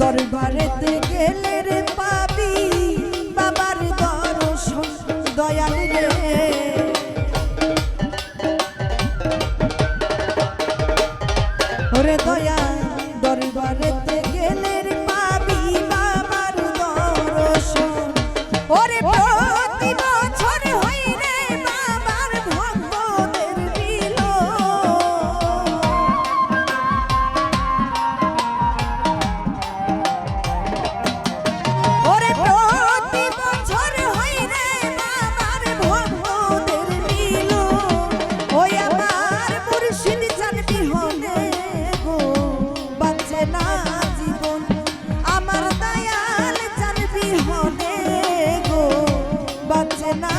দরবারেতে গেলে রে পাবি বাবার দর্শন দয়াল রে ওরে দয়া দরবারেতে গেলে রে পাবি বাবার দর্শন ওরে প্রতি বছর হই রে বাবার ভক্তদের মিলন ওরে প্রতি বছর হই রে বাবার ভক্তদের মিলন ওই আমার মুর্শিদ চান বিহনে গো বাঁচে না জীবন আমার দয়াল চান বিহনে গো বাঁচে না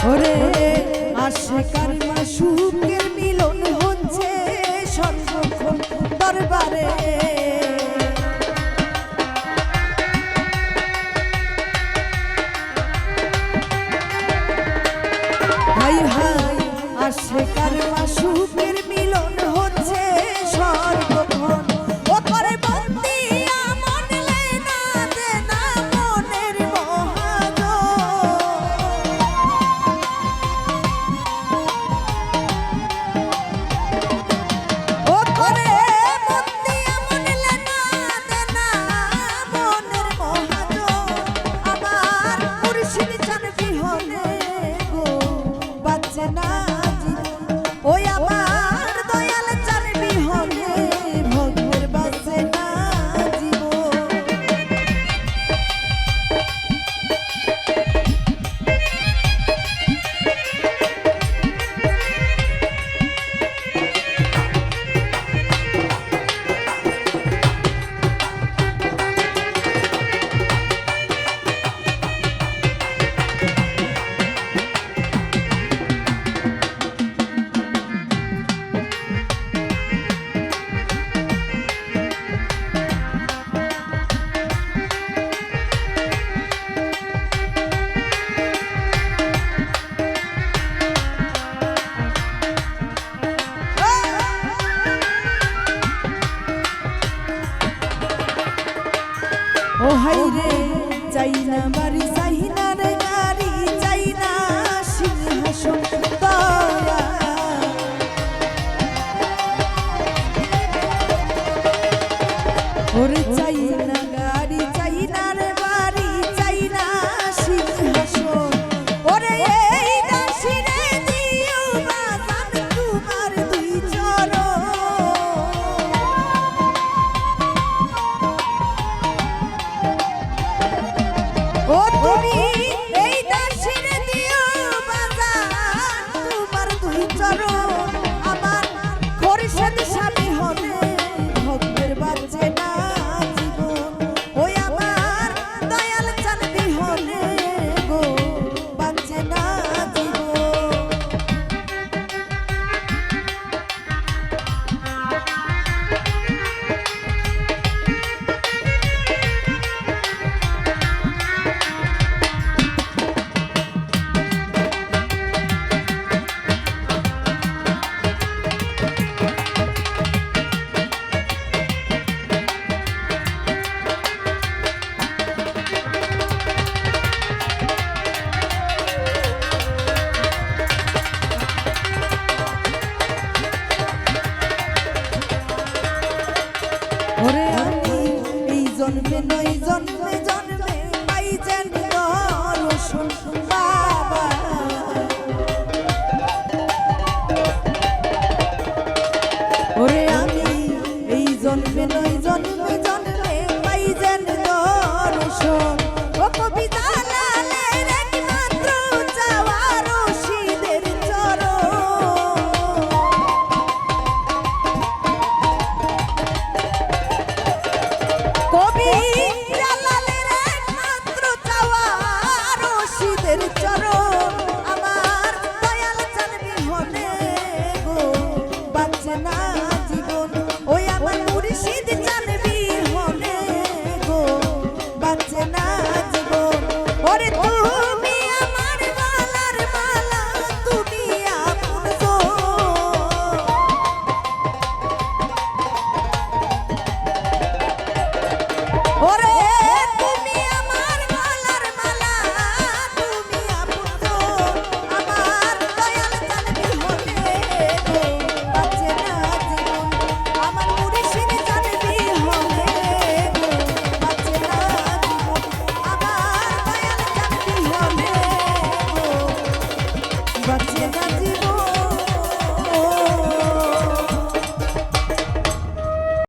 ওরে আশিকার মাশুকের মিলন হচ্ছে সর্বক্ষণ দরবারে হাই হাই আশিকার মাশুকের মিলন হচ্ছে সর্বক্ষণ ও করে বন্দি আমন লেনা দেনা মনের মহাজন ওই আমার দয়াল চান বিহনে ভক্তের বাঁচে না জীবন ও হাই রে চাই না বাড়ি চাই না রে গাড়ি চাই না সিংহাসন দয়া ওরে চাই না গাড়ি চাই না রে বাড়ি চাই না সিংহাসন ওরে এই দাসিরে দিও বাজান তোমার দুই চরণ ও তুমি এই দাসিরে দিও বাজান তোমার দুই চরণ আমার খোরশেদ স্বামী হবে ভক্তের বাঁচে না জীবন ওই আমার দয়াল চান বিহনে গো বাঁচে না জীবন ওরে আমি এই জন্মে নয় জন্ম